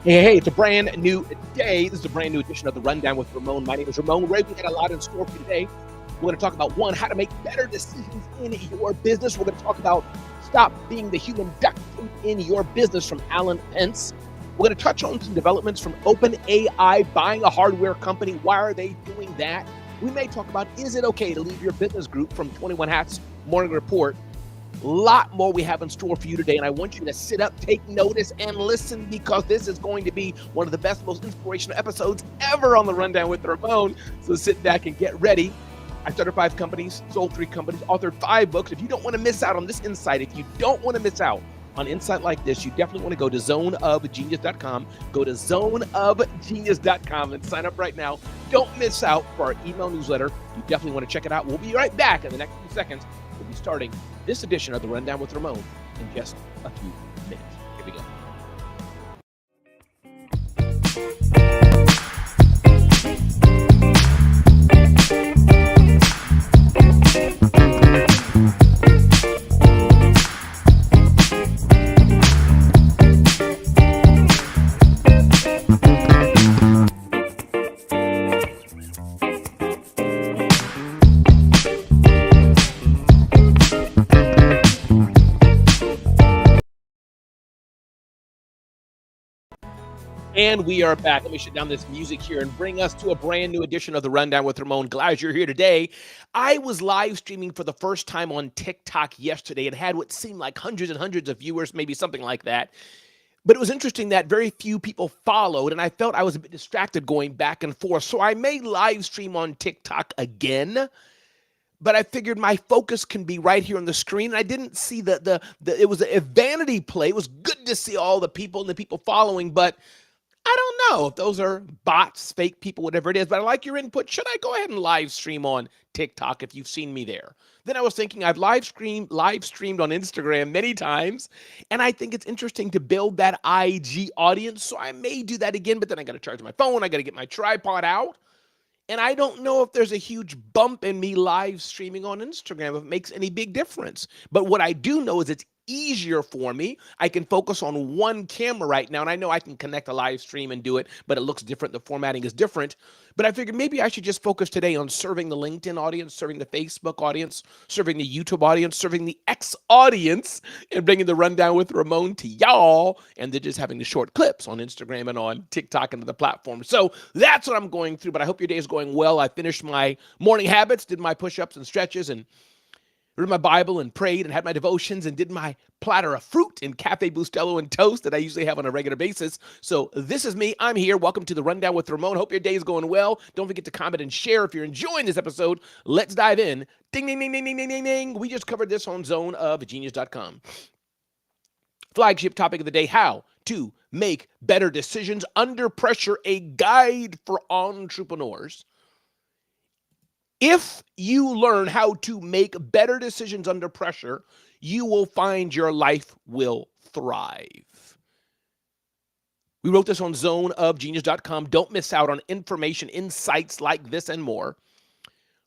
Hey, it's a brand new day. This is a brand new edition of the Rundown with Ramon. My name is Ramon Ray. We got a lot in store for you today. We're going to talk about one, how to make better decisions in your business. We're going to talk about stop being the human duck in your business from Alan Pence. We're going to touch on some developments from OpenAI buying a hardware company. Why are they doing that? We may talk about, is it okay to leave your business group from 21 Hats Morning Report? A lot more we have in store for you today, and I want you to sit up, take notice, and listen, because this is going to be one of the best, most inspirational episodes ever on the Rundown with Ramon. So sit back and get ready. I started 5 companies, sold 3 companies, authored 5 books. If you don't want to miss out on this insight, if you don't want to miss out on insight like this, you definitely want to go to zoneofgenius.com. Go to zoneofgenius.com and sign up right now. Don't miss out for our email newsletter. You definitely want to check it out. We'll be right back in the next few seconds. We'll be starting this edition of the Rundown with Ramon in just a few minutes. Here we go. And we are back. Let me shut down this music here and bring us to a brand new edition of the Rundown with Ramon. Glad you're here today. I was live streaming for the first time on TikTok yesterday. It had what seemed like hundreds and hundreds of viewers, maybe something like that. But it was interesting that very few people followed, and I felt I was a bit distracted going back and forth. So I may live stream on TikTok again, but I figured my focus can be right here on the screen. And I didn't see it was a vanity play. It was good to see all the people and the people following, but I don't know if those are bots, fake people, whatever it is, but I like your input. Should I go ahead and live stream on TikTok if you've seen me there? Then I was thinking I've live streamed on Instagram many times, and I think it's interesting to build that IG audience. So I may do that again, but then I got to charge my phone. I got to get my tripod out. And I don't know if there's a huge bump in me live streaming on Instagram, if it makes any big difference. But what I do know is it's easier for me. I can focus on one camera right now, and I know I can connect a live stream and do it, but it looks different. The formatting is different. But I figured maybe I should just focus today on serving the LinkedIn audience, serving the Facebook audience, serving the YouTube audience, serving the X audience, and bringing the Rundown with Ramon to y'all, and then just having the short clips on Instagram and on TikTok and other platforms. So that's what I'm going through, but I hope your day is going well. I finished my morning habits, did my push-ups and stretches, and read my Bible and prayed and had my devotions and did my platter of fruit and Cafe Bustelo and toast that I usually have on a regular basis. So this is me. I'm here. Welcome to the Rundown with Ramon. Hope your day is going well. Don't forget to comment and share if you're enjoying this episode. Let's dive in. Ding, ding, ding, ding, ding, ding, ding, ding. We just covered this on zoneofgenius.com. Flagship topic of the day, how to make better decisions under pressure, a guide for entrepreneurs. If you learn how to make better decisions under pressure, you will find your life will thrive. We wrote this on zoneofgenius.com. Don't miss out on information, insights like this and more.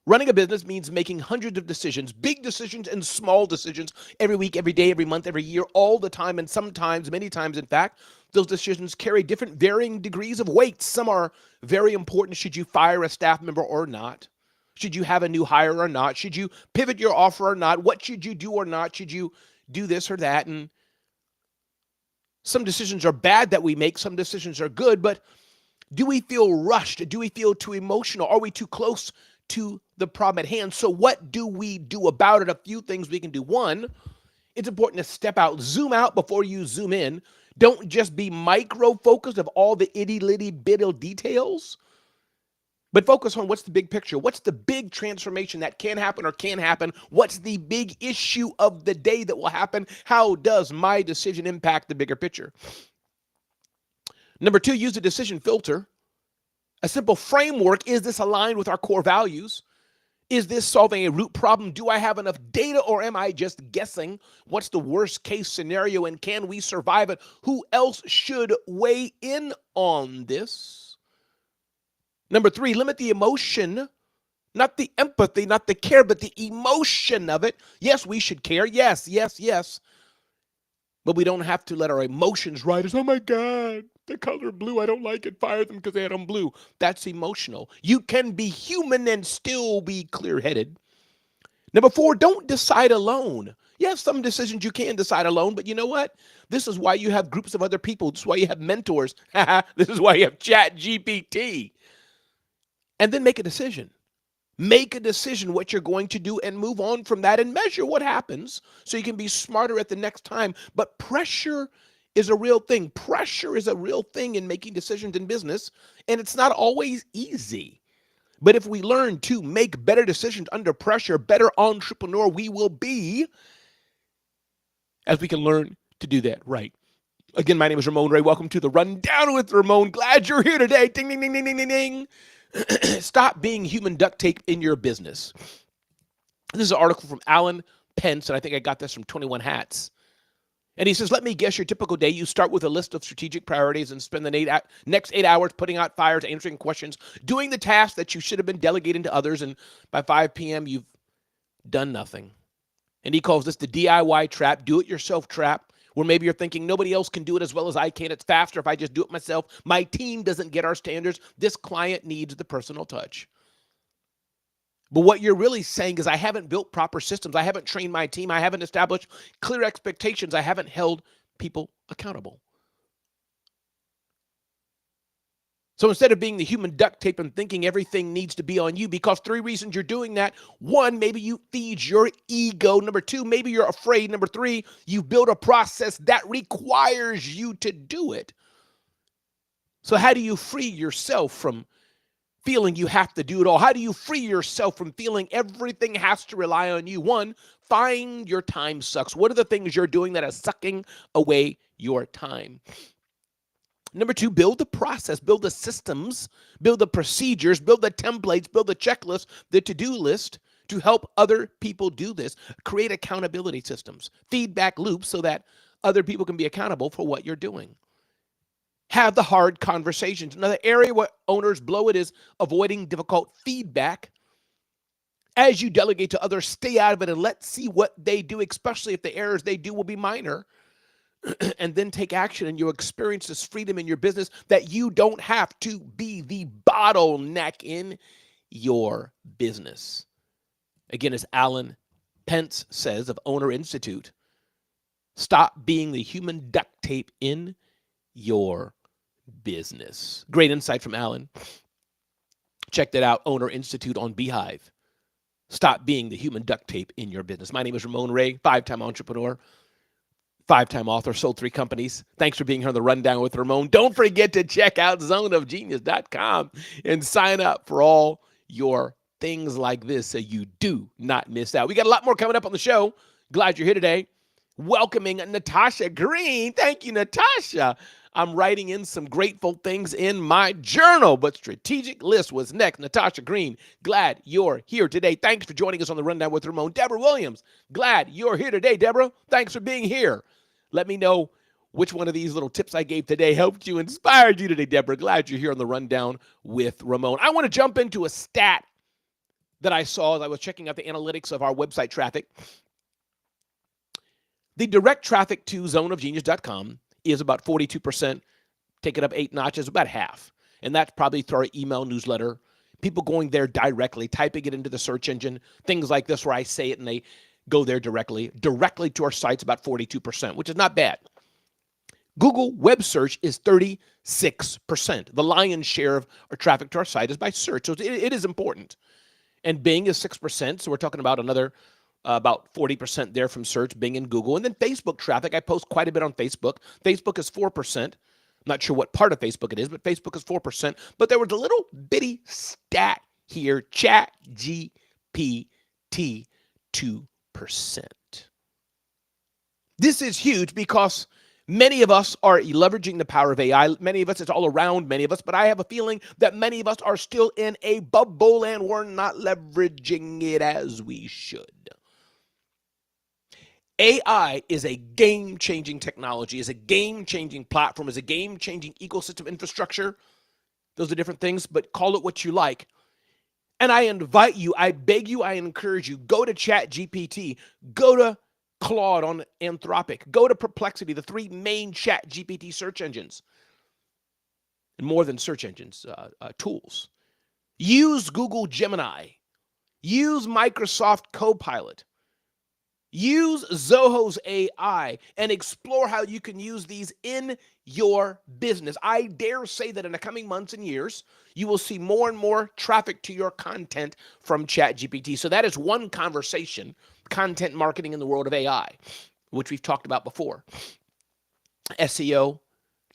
Running a business means making hundreds of decisions, big decisions and small decisions every week, every day, every month, every year, all the time. And sometimes, many times, in fact, those decisions carry different varying degrees of weight. Some are very important. Should you fire a staff member or not? Should you have a new hire or not? Should you pivot your offer or not? What should you do or not? Should you do this or that? And some decisions are bad that we make. Some decisions are good. But do we feel rushed? Do we feel too emotional? Are we too close to the problem at hand? So what do we do about it? A few things we can do. One, it's important to step out, zoom out before you zoom in. Don't just be micro-focused of all the itty-litty-bitty details, but focus on what's the big picture. What's the big transformation that can happen or can't happen? What's the big issue of the day that will happen? How does my decision impact the bigger picture? Number 2, use the decision filter. A simple framework. Is this aligned with our core values? Is this solving a root problem? Do I have enough data, or am I just guessing? What's the worst case scenario, and can we survive it? Who else should weigh in on this? Number 3, limit the emotion, not the empathy, not the care, but the emotion of it. Yes, we should care. Yes, yes, yes. But we don't have to let our emotions ride us. Oh my God, the color blue, I don't like it. Fire them because they had on blue. That's emotional. You can be human and still be clear-headed. Number 4, don't decide alone. You have some decisions you can decide alone, but you know what? This is why you have groups of other people. This is why you have mentors. This is why you have Chat GPT. And then make a decision. Make a decision what you're going to do and move on from that and measure what happens so you can be smarter at the next time. But pressure is a real thing. Pressure is a real thing in making decisions in business, and it's not always easy. But if we learn to make better decisions under pressure, better entrepreneur we will be as we can learn to do that right. Again, my name is Ramon Ray. Welcome to the Rundown with Ramon. Glad you're here today. Ding, ding, ding, ding, ding, ding, ding. Stop being human duct tape in your business. This is an article from Alan Pence, and I think I got this from 21 Hats. And he says, let me guess your typical day. You start with a list of strategic priorities and spend the next 8 hours putting out fires, answering questions, doing the tasks that you should have been delegating to others. And by 5 p.m., you've done nothing. And he calls this the DIY trap, do-it-yourself trap, where maybe you're thinking nobody else can do it as well as I can. It's faster if I just do it myself. My team doesn't get our standards. This client needs the personal touch. But what you're really saying is I haven't built proper systems. I haven't trained my team. I haven't established clear expectations. I haven't held people accountable. So instead of being the human duct tape and thinking everything needs to be on you, because 3 reasons you're doing that. 1, maybe you feed your ego. Number 2, maybe you're afraid. Number 3, you build a process that requires you to do it. So how do you free yourself from feeling you have to do it all? How do you free yourself from feeling everything has to rely on you? 1, find your time sucks. What are the things you're doing that are sucking away your time? Number 2, build the process, build the systems, build the procedures, build the templates, build the checklist, the to-do list to help other people do this. Create accountability systems, feedback loops so that other people can be accountable for what you're doing. Have the hard conversations. Another area where owners blow it is avoiding difficult feedback. As you delegate to others, stay out of it and let's see what they do, especially if the errors they do will be minor. And then take action, and you'll experience this freedom in your business that you don't have to be the bottleneck in your business. Again, as Alan Pence says of Owner Institute, stop being the human duct tape in your business. Great insight from Alan. Check that out, Owner Institute on Beehive. Stop being the human duct tape in your business. My name is Ramon Ray, 5-time entrepreneur. 5-time author, sold 3 companies. Thanks for being here on the Rundown with Ramon. Don't forget to check out zoneofgenius.com and sign up for all your things like this so you do not miss out. We got a lot more coming up on the show. Glad you're here today. Welcoming Natasha Green. Thank you, Natasha. I'm writing in some grateful things in my journal, but strategic list was next. Natasha Green, glad you're here today. Thanks for joining us on the Rundown with Ramon. Deborah Williams, glad you're here today. Deborah, thanks for being here. Let me know which one of these little tips I gave today helped you, inspired you today, Deborah. Glad you're here on the Rundown with Ramon. I want to jump into a stat that I saw as I was checking out the analytics of our website traffic. The direct traffic to zoneofgenius.com is about 42%. Take it up 8 notches, about half. And that's probably through our email newsletter. People going there directly, typing it into the search engine, things like this where I say it and they go there directly to our site's about 42%, which is not bad. Google web search is 36%. The lion's share of our traffic to our site is by search, so it is important. And Bing is 6%, so we're talking about another about 40% there from search, Bing and Google. And then Facebook traffic, I post quite a bit on Facebook. Facebook is 4%. I'm not sure what part of Facebook it is, but Facebook is 4%. But there was a little bitty stat here, Chat GPT 2%. This is huge because many of us are leveraging the power of AI. Many of us, it's all around many of us, but I have a feeling that many of us are still in a bubble and we're not leveraging it as we should. AI is a game-changing technology, is a game-changing platform, is a game-changing ecosystem infrastructure. Those are different things, but call it what you like. And I invite you, I beg you, I encourage you, go to ChatGPT, go to Claude on Anthropic. Go to Perplexity, the three main chat GPT search engines, and more than search engines, tools. Use Google Gemini. Use Microsoft Copilot. Use Zoho's AI and explore how you can use these in your business. I dare say that in the coming months and years, you will see more and more traffic to your content from ChatGPT. So that is one conversation, content marketing in the world of AI, which we've talked about before. SEO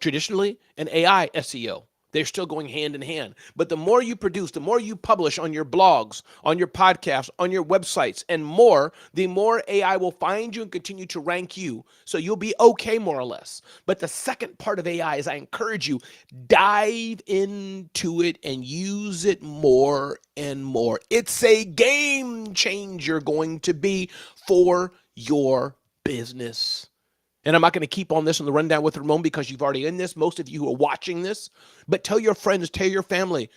traditionally and AI SEO. They're still going hand in hand. But the more you produce, the more you publish on your blogs, on your podcasts, on your websites, and more, the more AI will find you and continue to rank you. So you'll be okay, more or less. But the second part of AI is I encourage you, dive into it and use it more and more. It's a game changer going to be for your business. And I'm not going to keep on this on the rundown with Ramon because you've already in this, most of you who are watching this. But tell your friends, tell your family,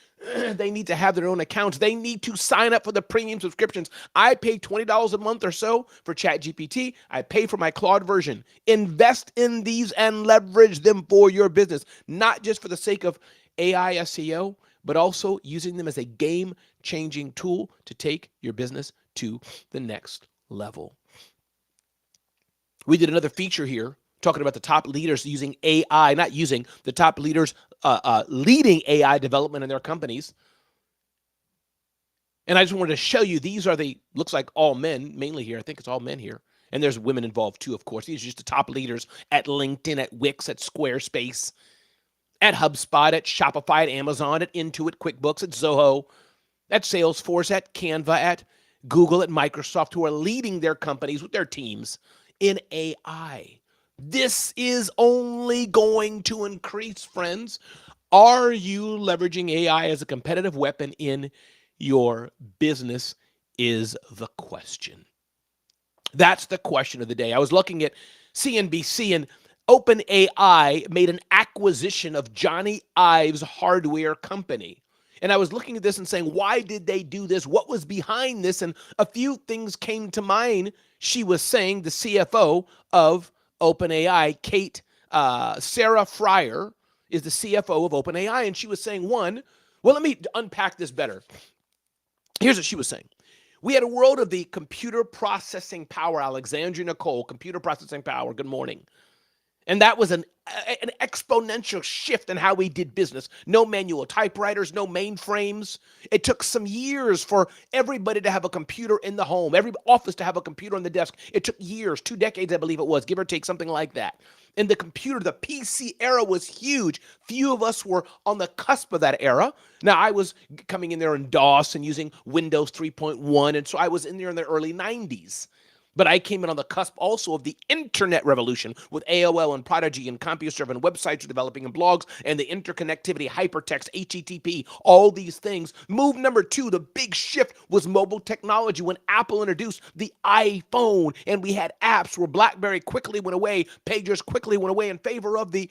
they need to have their own accounts. They need to sign up for the premium subscriptions. I pay $20 a month or so for ChatGPT. I pay for my Claude version. Invest in these and leverage them for your business, not just for the sake of AI SEO, but also using them as a game-changing tool to take your business to the next level. We did another feature here talking about the top leaders using AI, not using the top leaders leading AI development in their companies. And I just wanted to show you, these are the, looks like all men, mainly here. I think it's all men here. And there's women involved too, of course. These are just the top leaders at LinkedIn, at Wix, at Squarespace, at HubSpot, at Shopify, at Amazon, at Intuit, QuickBooks, at Zoho, at Salesforce, at Canva, at Google, at Microsoft, who are leading their companies with their teams in AI. This is only going to increase, friends. Are you leveraging AI as a competitive weapon in your business is the question. That's the question of the day. I was looking at CNBC, and OpenAI made an acquisition of Johnny Ive's hardware company. And I was looking at this and saying, why did they do this? What was behind this? And a few things came to mind. She was saying, the CFO of OpenAI, Sarah Fryer, is the CFO of OpenAI. And she was saying, well, let me unpack this better. Here's what she was saying. We had a world of the computer processing power. Alexandria Nicole, computer processing power. Good morning. And that was an exponential shift in how we did business. No manual typewriters, no mainframes. It took some years for everybody to have a computer in the home, every office to have a computer on the desk. It took years, 2 decades, I believe it was, give or take, something like that. And the computer, the PC era was huge. Few of us were on the cusp of that era. Now, I was coming in there in DOS and using Windows 3.1, and so I was in there in the early 90s. But I came in on the cusp also of the internet revolution with AOL and Prodigy and CompuServe and websites developing and blogs and the interconnectivity, hypertext, HTTP, all these things. Move number 2, the big shift was mobile technology when Apple introduced the iPhone and we had apps where BlackBerry quickly went away, pagers quickly went away in favor of the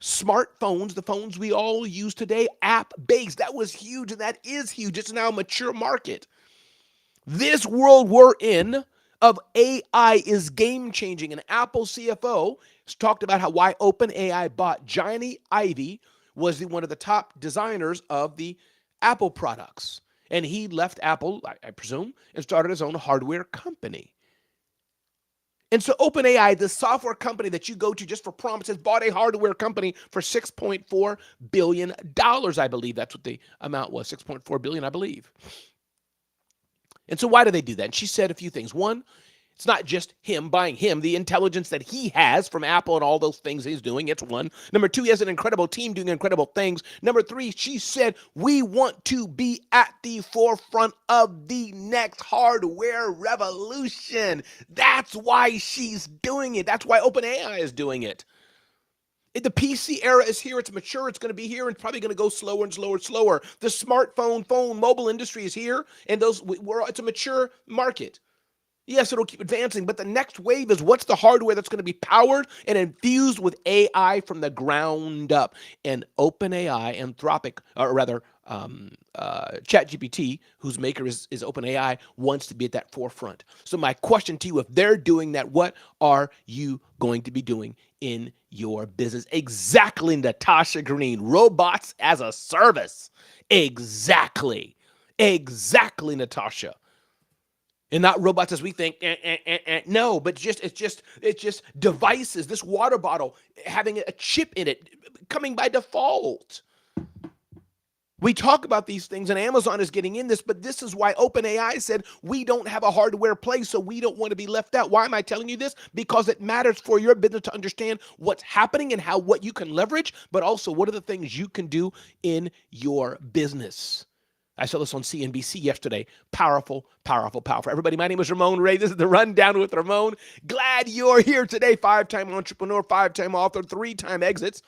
smartphones, the phones we all use today, app-based. That was huge, and that is huge. It's now a mature market. This world we're in of AI is game-changing. And Apple CFO has talked about why OpenAI bought Johnny Ive, was one of the top designers of the Apple products. And he left Apple, I presume, and started his own hardware company. And so OpenAI, the software company that you go to just for prompts, has bought a hardware company for $6.4 billion, I believe. That's what the amount was, $6.4 billion, I believe. And so why do they do that? And she said a few things. One, it's not just him buying him, the intelligence that he has from Apple and all those things he's doing. It's one. Number 2, he has an incredible team doing incredible things. Number 3, she said, we want to be at the forefront of the next hardware revolution. That's why she's doing it. That's why OpenAI is doing it. The PC era is here. It's mature. It's going to be here. And it's probably going to go slower and slower and slower. The smartphone, mobile industry is here. And it's a mature market. Yes, it'll keep advancing. But the next wave is, what's the hardware that's going to be powered and infused with AI from the ground up? And OpenAI, Anthropic, or rather ChatGPT, whose maker is OpenAI, wants to be at that forefront. So my question to you, if they're doing that, what are you going to be doing in your business? Exactly, Natasha Green. Robots as a service. Exactly. Exactly, Natasha. And not robots as we think. No, but it's just devices. This water bottle having a chip in it, coming by default. We talk about these things, and Amazon is getting in this, but this is why OpenAI said we don't have a hardware play, so we don't want to be left out. Why am I telling you this? Because it matters for your business to understand what's happening and what you can leverage, but also what are the things you can do in your business. I saw this on CNBC yesterday. Powerful, powerful, powerful. Everybody, my name is Ramon Ray. This is The Rundown with Ramon. Glad you're here today. 5-time entrepreneur, 5-time author, 3-time exits.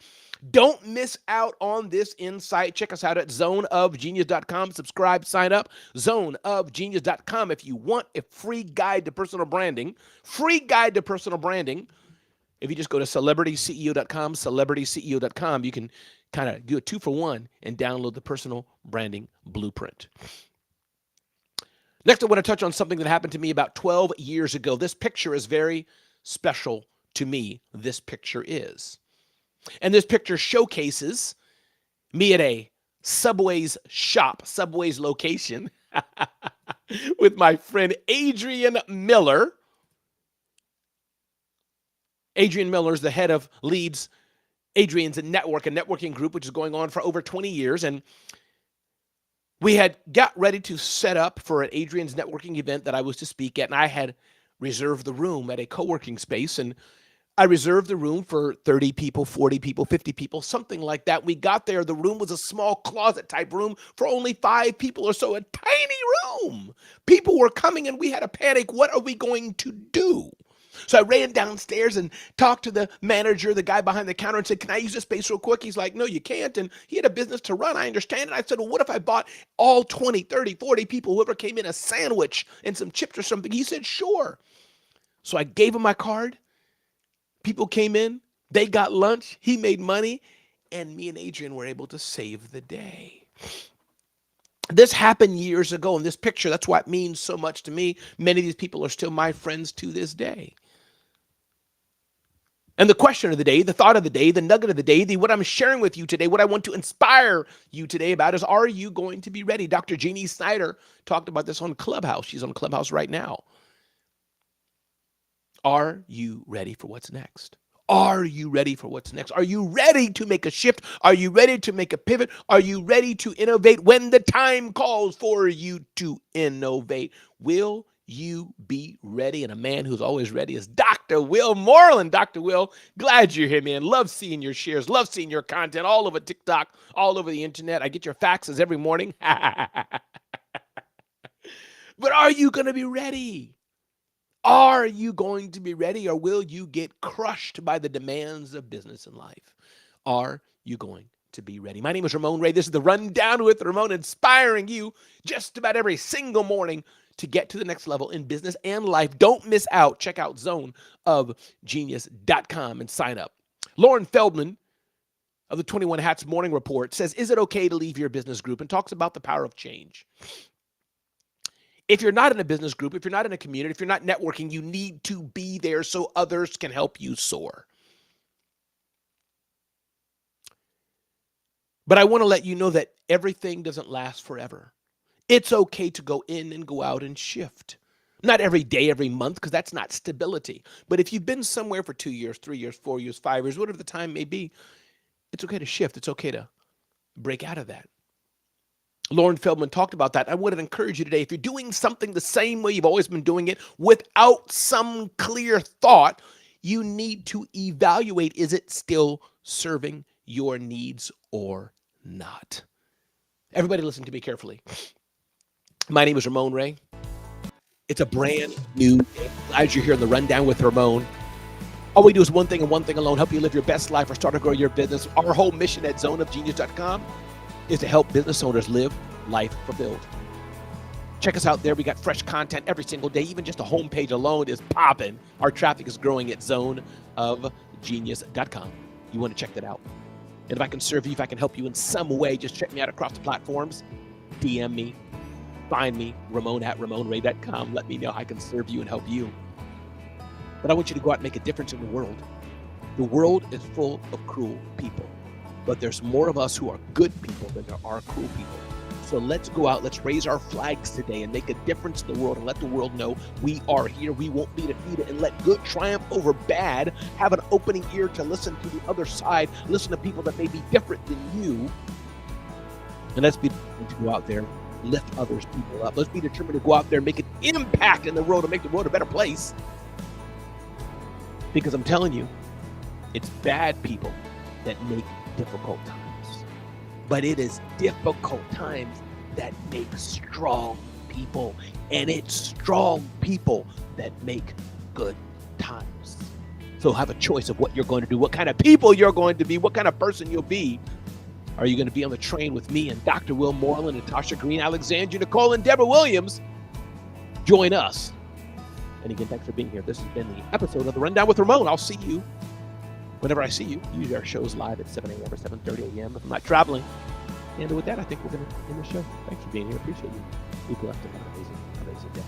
Don't miss out on this insight. Check us out at zoneofgenius.com. Subscribe, sign up, zoneofgenius.com. If you want a free guide to personal branding, if you just go to celebrityceo.com, celebrityceo.com, you can kind of do a 2-for-1 and download the personal branding blueprint. Next, I want to touch on something that happened to me about 12 years ago. This picture is very special to me. This picture is. And this picture showcases me at a Subway's location with my friend Adrian Miller. Adrian Miller is the head of Leads Adrian's networking group, which is going on for over 20 years. And we had got ready to set up for an Adrian's networking event that I was to speak at, and I had reserved the room at a co-working space, and I reserved the room for 30 people, 40 people, 50 people, something like that. We got there. The room was a small closet type room for only 5 people or so, a tiny room. People were coming and we had a panic. What are we going to do? So I ran downstairs and talked to the manager, the guy behind the counter, and said, can I use this space real quick? He's like, no, you can't. And he had a business to run. I understand it. I said, well, what if I bought all 20, 30, 40 people, whoever came in, a sandwich and some chips or something? He said, sure. So I gave him my card. People came in, they got lunch, he made money, and me and Adrian were able to save the day. This happened years ago, and this picture, that's why it means so much to me. Many of these people are still my friends to this day. And the question of the day, the thought of the day, the nugget of the day, what I'm sharing with you today, what I want to inspire you today about is, are you going to be ready? Dr. Jeannie Snyder talked about this on Clubhouse. She's on Clubhouse right now. Are you ready for what's next? Are you ready for what's next? Are you ready to make a shift? Are you ready to make a pivot? Are you ready to innovate when the time calls for you to innovate? Will you be ready? And a man who's always ready is Dr. Will Moreland. Dr. Will, glad you're here, man. Love seeing your shares. Love seeing your content all over TikTok, all over the internet. I get your faxes every morning. But are you going to be ready? Are you going to be ready, or will you get crushed by the demands of business and life? Are you going to be ready? My name is Ramon Ray. This is The Rundown with Ramon, inspiring you just about every single morning to get to the next level in business and life. Don't miss out. Check out zoneofgenius.com and sign up. Lauren Feldman of the 21 Hats Morning Report says, is it okay to leave your business group? And talks about the power of change. If you're not in a business group, if you're not in a community, if you're not networking, you need to be there so others can help you soar. But I want to let you know that everything doesn't last forever. It's okay to go in and go out and shift. Not every day, every month, because that's not stability. But if you've been somewhere for 2 years, 3 years, 4 years, 5 years, whatever the time may be, it's okay to shift. It's okay to break out of that. Lauren Feldman talked about that. I would encourage you today, if you're doing something the same way you've always been doing it without some clear thought, you need to evaluate, is it still serving your needs or not? Everybody listen to me carefully. My name is Ramon Ray. It's a brand new day. Glad you're here in The Rundown with Ramon. All we do is one thing and one thing alone, help you live your best life or start or grow your business. Our whole mission at zoneofgenius.com is to help business owners live life fulfilled. Check us out there. We got fresh content every single day. Even just a homepage alone is popping. Our traffic is growing at zoneofgenius.com. You want to check that out. And if I can serve you, if I can help you in some way, just check me out across the platforms. DM me, find me, Ramon@RamonRay.com. Let me know how I can serve you and help you. But I want you to go out and make a difference in the world. The world is full of cruel people, but there's more of us who are good people than there are cruel people. So let's go out, let's raise our flags today and make a difference in the world and let the world know we are here, we won't be defeated, and let good triumph over bad. Have an opening ear to listen to the other side, listen to people that may be different than you. And let's be determined to go out there, lift others people up. Let's be determined to go out there and make an impact in the world and make the world a better place. Because I'm telling you, it's bad people that make difficult times. But it is difficult times that make strong people. And it's strong people that make good times. So have a choice of what you're going to do, what kind of people you're going to be, what kind of person you'll be. Are you going to be on the train with me and Dr. Will Moreland, Natasha Green, Alexandria Nicole, and Deborah Williams? Join us. And again, thanks for being here. This has been the episode of The Rundown with Ramon. I'll see you whenever I see you. Usually our show's live at 7 a.m. or 7:30 a.m. if I'm not traveling. And with that, I think we're going to end the show. Thanks for being here. Appreciate you. Be blessed and have an amazing day.